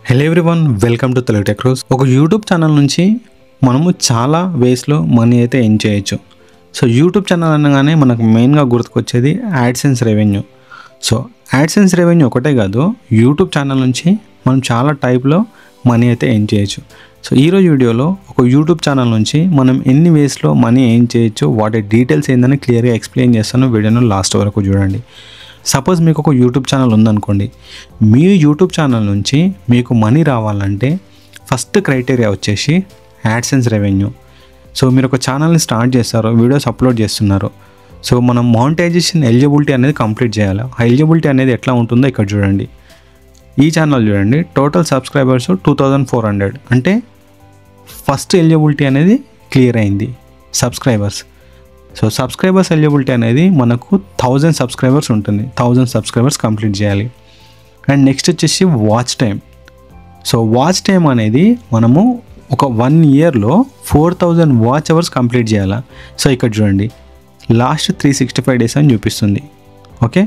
Hello everyone, welcome to Telugu tech రోజ్. ఒక YouTube channel నుంచి మనము చాలా వేస్లో మనీ అయితే ఎర్న్ చేయొచ్చు. సో యూట్యూబ్ ఛానల్ అనగానే మనకు మెయిన్గా గుర్తుకొచ్చేది AdSense revenue. So AdSense revenue ఒకటే కాదు, యూట్యూబ్ ఛానల్ నుంచి మనం చాలా టైప్లో మనీ అయితే ఎర్న్ చేయొచ్చు. సో ఈరోజు వీడియోలో ఒక యూట్యూబ్ ఛానల్ నుంచి మనం ఎన్ని వేస్లో మనీ ఎర్న్ చేయొచ్చు, వాటి డీటెయిల్స్ ఏందని క్లియర్గా ఎక్స్ప్లెయిన్ చేస్తాను. వీడియోను లాస్ట్ వరకు చూడండి. సపోజ్ మీకు ఒక యూట్యూబ్ ఛానల్ ఉందనుకోండి. మీ యూట్యూబ్ ఛానల్ నుంచి మీకు మనీ రావాలంటే ఫస్ట్ క్రైటీరియా వచ్చేసి యాడ్సెన్స్ రెవెన్యూ. సో మీరు ఒక ఛానల్ని స్టార్ట్ చేస్తారు, వీడియోస్ అప్లోడ్ చేస్తున్నారు. సో మనం మానిటైజేషన్ ఎలిజిబిలిటీ అనేది కంప్లీట్ చేయాలి. ఆ ఎలిజిబిలిటీ అనేది ఎట్లా ఉంటుందో ఇక్కడ చూడండి. ఈ ఛానల్ చూడండి, టోటల్ సబ్స్క్రైబర్స్ 2400. అంటే ఫస్ట్ ఎలిజిబిలిటీ అనేది క్లియర్ అయింది, సబ్స్క్రైబర్స్. సో సబ్స్క్రైబర్స్ ఎలిజిబిలిటీ అనేది మనకు 1000 సబ్స్క్రైబర్స్ ఉంటుంది. 1000 సబ్స్క్రైబర్స్ కంప్లీట్ చేయాలి. అండ్ నెక్స్ట్ వచ్చేసి watch time. So watch time అనేది మనము ఒక 1 ఇయర్లో 4000 వాచ్ అవర్స్ కంప్లీట్ చేయాలి. సో ఇక్కడ చూడండి, లాస్ట్ 365 డేస్ అని చూపిస్తుంది. ఓకే,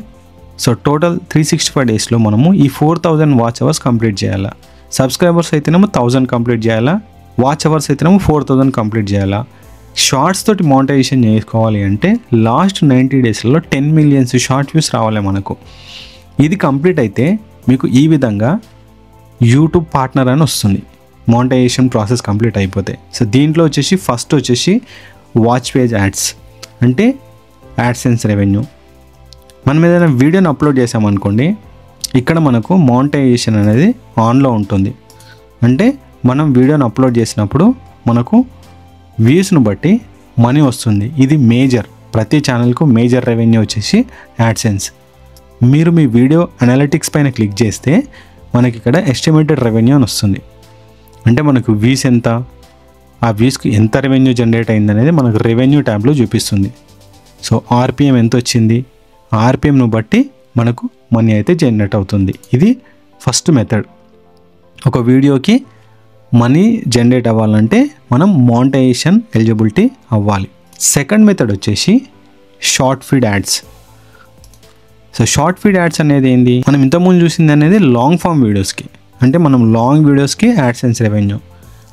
సో టోటల్ 365 డేస్లో మనము ఈ 4000 వాచ్ అవర్స్ కంప్లీట్ చేయాలా. సబ్స్క్రైబర్స్ అయితేనేమో 1000 కంప్లీట్ చేయాలా, వాచ్ అవర్స్ అయితేనేమో 4000 కంప్లీట్ చేయాలా. షార్ట్స్ తోటి మానిటైజేషన్ చేసుకోవాలి అంటే లాస్ట్ 90 డేస్లో 10 మిలియన్స్ షార్ట్ వ్యూస్ రావాలి మనకు. ఇది కంప్లీట్ అయితే మీకు ఈ విధంగా యూట్యూబ్ పార్ట్నర్ అని వస్తుంది, మానిటైజేషన్ ప్రాసెస్ కంప్లీట్ అయిపోతే. సో దీంట్లో వచ్చేసి ఫస్ట్ వచ్చేసి వాచ్ పేజ్ యాడ్స్, అంటే యాడ్సెన్స్ రెవెన్యూ. మనం ఏదైనా వీడియోని అప్లోడ్ చేసామనుకోండి, ఇక్కడ మనకు మానిటైజేషన్ అనేది ఆన్లో ఉంటుంది. అంటే మనం వీడియోని అప్లోడ్ చేసినప్పుడు మనకు వ్యూస్ను బట్టి మనీ వస్తుంది. ఇది మేజర్, ప్రతి ఛానల్కు మేజర్ రెవెన్యూ వచ్చేసి యాడ్సెన్స్. మీరు మీ వీడియో అనలిటిక్స్ పైన క్లిక్ చేస్తే మనకి ఇక్కడ ఎస్టిమేటెడ్ రెవెన్యూ అని వస్తుంది. అంటే మనకు వ్యూస్ ఎంత, ఆ వ్యూస్కి ఎంత రెవెన్యూ జనరేట్ అయింది అనేది మనకు రెవెన్యూ ట్యాబ్లో చూపిస్తుంది. సో ఆర్పిఎం ఎంత వచ్చింది, ఆర్పిఎంను బట్టి మనకు మనీ అయితే జనరేట్ అవుతుంది. ఇది ఫస్ట్ మెథడ్. ఒక వీడియోకి మనీ జనరేట్ అవ్వాలంటే మనం మానిటైజేషన్ ఎలిజిబిలిటీ అవ్వాలి. సెకండ్ మెథడ్ వచ్చేసి short feed ads. So short feed ads అనేది ఏంది, మనం ఇంతకుముందు చూసింది అనేది లాంగ్ ఫామ్ వీడియోస్కి, అంటే మనం లాంగ్ వీడియోస్కి యాడ్సెన్స్ రెవెన్యూ.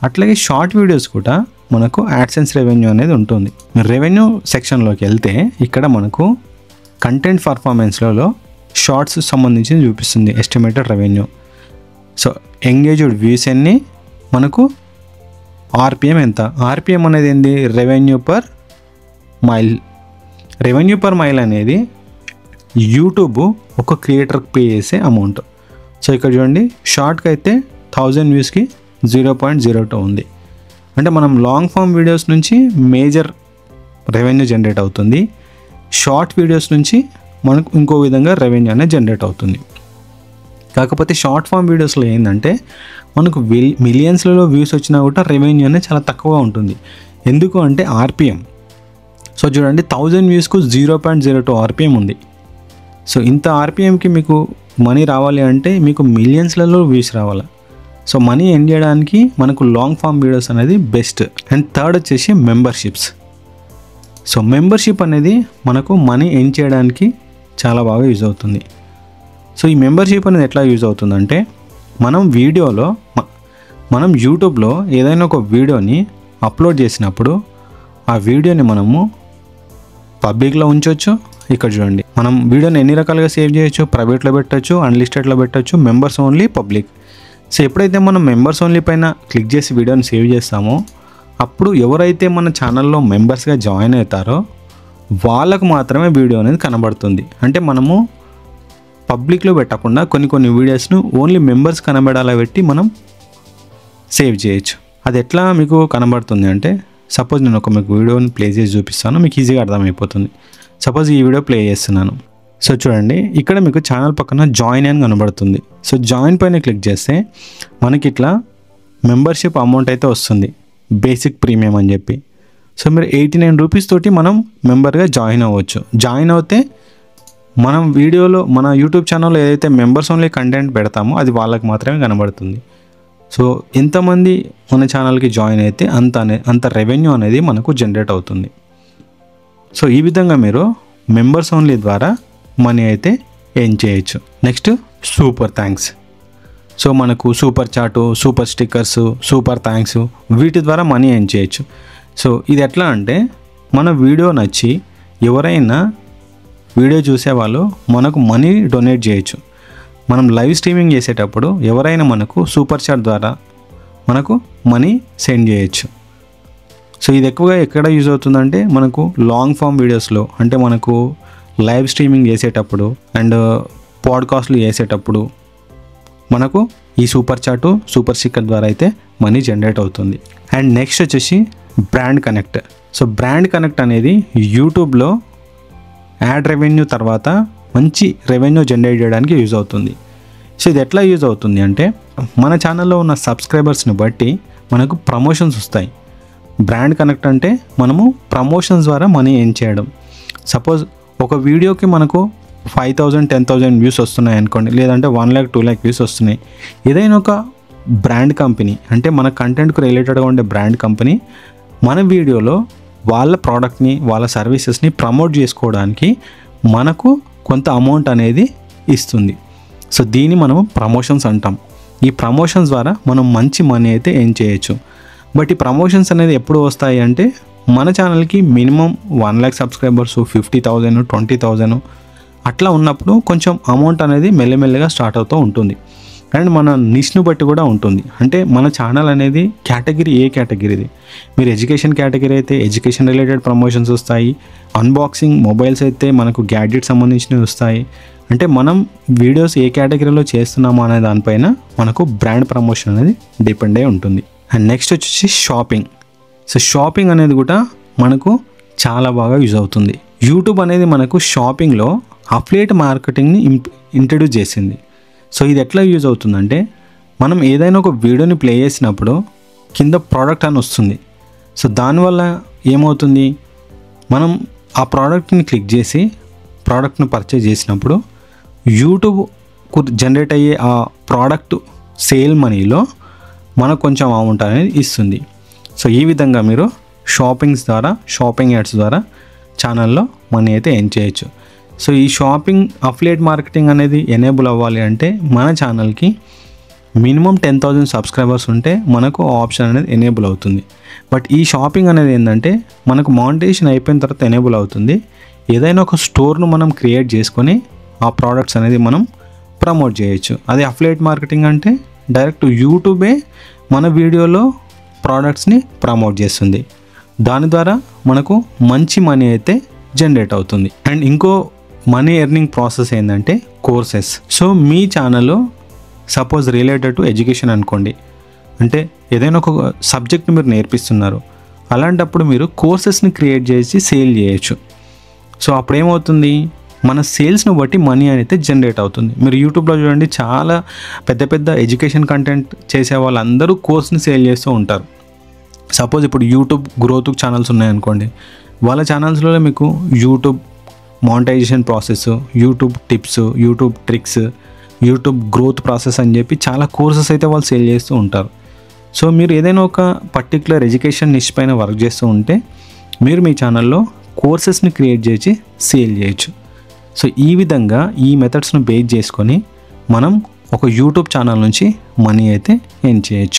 అట్లాగే షార్ట్ వీడియోస్ కూడా మనకు యాడ్సెన్స్ రెవెన్యూ అనేది ఉంటుంది. రెవెన్యూ సెక్షన్లోకి వెళ్తే ఇక్కడ మనకు కంటెంట్ పర్ఫార్మెన్స్లలో షార్ట్స్ సంబంధించి చూపిస్తుంది estimated revenue. So engaged views ఎన్ని, మనకు ఆర్పిఎం ఎంత. ఆర్పిఎం అనేది ఏంది, revenue per mile. Revenue per mile అనేది యూట్యూబ్ ఒక క్రియేటర్కి పే చేసే అమౌంట్. సో ఇక్కడ చూడండి, షార్ట్కి అయితే 1000 వ్యూస్కి 0.02 ఉంది. అంటే మనం లాంగ్ ఫామ్ వీడియోస్ నుంచి మేజర్ రెవెన్యూ జనరేట్ అవుతుంది, షార్ట్ వీడియోస్ నుంచి మనకు ఇంకో విధంగా రెవెన్యూ అనేది జనరేట్ అవుతుంది. కాకపోతే షార్ట్ ఫామ్ వీడియోస్లో ఏంటంటే మనకు మిలియన్స్లలో వ్యూస్ వచ్చినా కూడా రెవెన్యూ అనేది చాలా తక్కువగా ఉంటుంది. ఎందుకు అంటే ఆర్పిఎం. సో చూడండి, 1000 వ్యూస్కు 0.02 ఆర్పిఎం ఉంది. సో ఇంత ఆర్పిఎంకి మీకు మనీ రావాలి అంటే మీకు మిలియన్స్లలో వ్యూస్ రావాలి. సో మనీ ఎర్న్ చేయడానికి మనకు లాంగ్ ఫామ్ వీడియోస్ అనేది బెస్ట్. అండ్ థర్డ్ వచ్చేసి మెంబర్షిప్స్. సో మెంబర్షిప్ అనేది మనకు మనీ ఎర్న్ చేయడానికి చాలా బాగా యూజ్ అవుతుంది. సో ఈ మెంబర్షిప్ అనేది ఎట్లా యూజ్ అవుతుందంటే, మనం యూట్యూబ్లో ఏదైనా ఒక వీడియోని అప్లోడ్ చేసినప్పుడు ఆ వీడియోని మనము పబ్లిక్లో ఉంచవచ్చు. ఇక్కడ చూడండి, మనం వీడియోని ఎన్ని రకాలుగా సేవ్ చేయొచ్చు, ప్రైవేట్లో పెట్టచ్చు, అన్లిస్టెడ్లో పెట్టచ్చు, మెంబర్స్ ఓన్లీ, పబ్లిక్. సో ఎప్పుడైతే మనం మెంబర్స్ ఓన్లీ పైన క్లిక్ చేసి వీడియోని సేవ్ చేస్తామో అప్పుడు ఎవరైతే మన ఛానల్లో మెంబర్స్గా జాయిన్ అవుతారో వాళ్ళకు మాత్రమే వీడియో అనేది కనబడుతుంది. అంటే మనము పబ్లిక్లో పెట్టకుండా కొన్ని వీడియోస్ను ఓన్లీ మెంబర్స్ కనబడాలా పెట్టి మనం సేవ్ చేయొచ్చు. అది ఎట్లా మీకు కనబడుతుంది అంటే, సపోజ్ నేను మీకు వీడియోని ప్లే చేసి చూపిస్తాను, మీకు ఈజీగా అర్థమైపోతుంది. సపోజ్ ఈ వీడియో ప్లే చేస్తున్నాను. సో చూడండి, ఇక్కడ మీకు ఛానల్ పక్కన జాయిన్ అని కనబడుతుంది. సో జాయిన్ పైన క్లిక్ చేస్తే మనకి ఇట్లా మెంబర్షిప్ అమౌంట్ అయితే వస్తుంది, బేసిక్ ప్రీమియం అని చెప్పి. సో మీరు 89 రూపీస్ తోటి మనం మెంబర్గా జాయిన్ అవ్వచ్చు. జాయిన్ అవుతే మనం వీడియోలో మన యూట్యూబ్ ఛానల్లో ఏదైతే మెంబర్స్ ఓన్లీ కంటెంట్ పెడతామో అది వాళ్ళకి మాత్రమే కనబడుతుంది. సో ఎంతమంది మన ఛానల్కి జాయిన్ అయితే అంత రెవెన్యూ అనేది మనకు జనరేట్ అవుతుంది. సో ఈ విధంగా మీరు మెంబర్స్ ఓన్లీ ద్వారా మనీ అయితే ఎర్న్ చేయొచ్చు. Next super thanks. సో మనకు సూపర్ చాటు, సూపర్ స్టిక్కర్స్, సూపర్ థ్యాంక్స్ వీటి ద్వారా మనీ ఎర్న్ చేయొచ్చు. సో ఇది ఎట్లా అంటే మన వీడియో నచ్చి ఎవరైనా వీడియో చూసేవాళ్ళు మనకు మనీ డొనేట్ చేయొచ్చు. మనం లైవ్ స్ట్రీమింగ్ చేసేటప్పుడు ఎవరైనా మనకు సూపర్ చాట్ ద్వారా మనకు మనీ సెండ్ చేయొచ్చు. సో ఇది ఎక్కువగా ఎక్కడ యూజ్ అవుతుందంటే మనకు లాంగ్ ఫామ్ వీడియోస్లో, అంటే మనకు లైవ్ స్ట్రీమింగ్ చేసేటప్పుడు అండ్ పాడ్కాస్ట్లు చేసేటప్పుడు మనకు ఈ సూపర్ చాటు, సూపర్ స్టిక్కర్ ద్వారా అయితే మనీ జనరేట్ అవుతుంది. అండ్ నెక్స్ట్ వచ్చేసి brand connect. So brand connect అనేది యూట్యూబ్లో యాడ్ రెవెన్యూ తర్వాత మంచి రెవెన్యూ జనరేట్ చేయడానికి యూజ్ అవుతుంది. సో ఇది ఎట్లా యూజ్ అవుతుంది అంటే మన ఛానల్లో ఉన్న సబ్స్క్రైబర్స్ని బట్టి మనకు ప్రమోషన్స్ వస్తాయి. బ్రాండ్ కనెక్ట్ అంటే మనము ప్రమోషన్స్ ద్వారా మనీ ఎర్న్ చేయడం. సపోజ్ ఒక వీడియోకి మనకు 5,000, 10,000 వ్యూస్ వస్తున్నాయి అనుకోండి, లేదంటే 1 lakh, 2 lakh వ్యూస్ వస్తున్నాయి. ఏదైనా ఒక బ్రాండ్ కంపెనీ, అంటే మన కంటెంట్కు రిలేటెడ్గా ఉండే బ్రాండ్ కంపెనీ మన వీడియోలో వాళ్ళ ప్రోడక్ట్ని, వాళ్ళ సర్వీసెస్ని ప్రమోట్ చేసుకోవడానికి మనకు కొంత అమౌంట్ అనేది ఇస్తుంది. సో దీన్ని మనం ప్రమోషన్స్ అంటాం. ఈ ప్రమోషన్స్ ద్వారా మనం మంచి మనీ అయితే ఎర్న్ చేయొచ్చు. బట్ ఈ ప్రమోషన్స్ అనేది ఎప్పుడు వస్తాయి అంటే మన ఛానల్కి మినిమం 1 lakh సబ్స్క్రైబర్స్, 50,000, 20,000 అట్లా ఉన్నప్పుడు కొంచెం అమౌంట్ అనేది మెల్లమెల్లగా స్టార్ట్ అవుతూ ఉంటుంది. అండ్ మన నిష్ను బట్టి కూడా ఉంటుంది. అంటే మన ఛానల్ అనేది కేటగిరీ ఏ కేటగిరీది. మీరు ఎడ్యుకేషన్ కేటగిరీ అయితే ఎడ్యుకేషన్ రిలేటెడ్ ప్రమోషన్స్ వస్తాయి. అన్బాక్సింగ్ మొబైల్స్ అయితే మనకు గ్యాడ్జెట్ సంబంధించినవి వస్తాయి. అంటే మనం వీడియోస్ ఏ కేటగిరీలో చేస్తున్నామో అనే దానిపైన మనకు బ్రాండ్ ప్రమోషన్ అనేది డిపెండ్ అయి ఉంటుంది. అండ్ నెక్స్ట్ వచ్చేసి షాపింగ్. సో షాపింగ్ అనేది కూడా మనకు చాలా బాగా యూజ్ అవుతుంది. యూట్యూబ్ అనేది మనకు షాపింగ్లో అఫిలియేట్ మార్కెటింగ్ని ఇంట్రడ్యూస్ చేసింది. సో ఇది ఎట్లా యూజ్ అవుతుందంటే మనం ఏదైనా ఒక వీడియోని ప్లే చేసినప్పుడు కింద ప్రోడక్ట్ అని వస్తుంది. సో దానివల్ల ఏమవుతుంది, మనం ఆ ప్రోడక్ట్ని క్లిక్ చేసి ప్రోడక్ట్ని పర్చేజ్ చేసినప్పుడు యూట్యూబ్కు జనరేట్ అయ్యే ఆ ప్రోడక్ట్ సేల్ మనీలో మనకు కొంచెం అమౌంట్ అనేది ఇస్తుంది. సో ఈ విధంగా మీరు షాపింగ్స్ ద్వారా, షాపింగ్ యాడ్స్ ద్వారా ఛానల్లో మనీ అయితే ఎర్న్ చేయొచ్చు. సో ఈ షాపింగ్ అఫిలియేట్ మార్కెటింగ్ అనేది ఎనేబుల్ అవ్వాలి అంటే మన ఛానల్కి మినిమం 10,000 సబ్స్క్రైబర్స్ ఉంటే మనకు ఆప్షన్ అనేది ఎనేబుల్ అవుతుంది. బట్ ఈ షాపింగ్ అనేది ఏంటంటే మనకు మానిటైజేషన్ అయిపోయిన తర్వాత ఎనేబుల్ అవుతుంది. ఏదైనా ఒక స్టోర్ను మనం క్రియేట్ చేసుకొని ఆ ప్రోడక్ట్స్ అనేది మనం ప్రమోట్ చేయొచ్చు. అదే అఫిలియేట్ మార్కెటింగ్ అంటే డైరెక్ట్ యూట్యూబే మన వీడియోలో ప్రోడక్ట్స్ని ప్రమోట్ చేస్తుంది. దాని ద్వారా మనకు మంచి మనీ అయితే జనరేట్ అవుతుంది. అండ్ ఇంకో మనీ ఎర్నింగ్ ప్రాసెస్ ఏంటంటే కోర్సెస్. సో మీ ఛానల్లో సపోజ్ రిలేటెడ్ టు ఎడ్యుకేషన్ అనుకోండి, అంటే ఏదైనా ఒక సబ్జెక్ట్ని మీరు నేర్పిస్తున్నారు, అలాంటప్పుడు మీరు కోర్సెస్ని క్రియేట్ చేసి సేల్ చేయొచ్చు. సో అప్పుడు ఏమవుతుంది, మన సేల్స్ను బట్టి మనీ అయితే జనరేట్ అవుతుంది. మీరు యూట్యూబ్లో చూడండి, చాలా పెద్ద పెద్ద ఎడ్యుకేషన్ కంటెంట్ చేసే వాళ్ళందరూ కోర్స్ని సేల్ చేస్తూ ఉంటారు. సపోజ్ ఇప్పుడు యూట్యూబ్ గ్రోత్ ఛానల్స్ ఉన్నాయనుకోండి, వాళ్ళ ఛానల్స్లో మీకు YouTube monetisation process, YouTube tips, YouTube tricks, YouTube growth process అని చెప్పి చాలా కోర్సెస్ అయితే వాళ్ళు సేల్ చేస్తూ ఉంటారు. సో మీరు ఏదైనా ఒక పర్టికులర్ ఎడ్యుకేషన్ నిష్ పైన వర్క్ చేస్తూ ఉంటే మీరు మీ ఛానల్లో కోర్సెస్ని క్రియేట్ చేసి సేల్ చేయొచ్చు. సో ఈ విధంగా ఈ మెథడ్స్ను బేస్ చేసుకొని మనం ఒక యూట్యూబ్ ఛానల్ నుంచి మనీ అయితే ఎర్న్ చేయొచ్చు.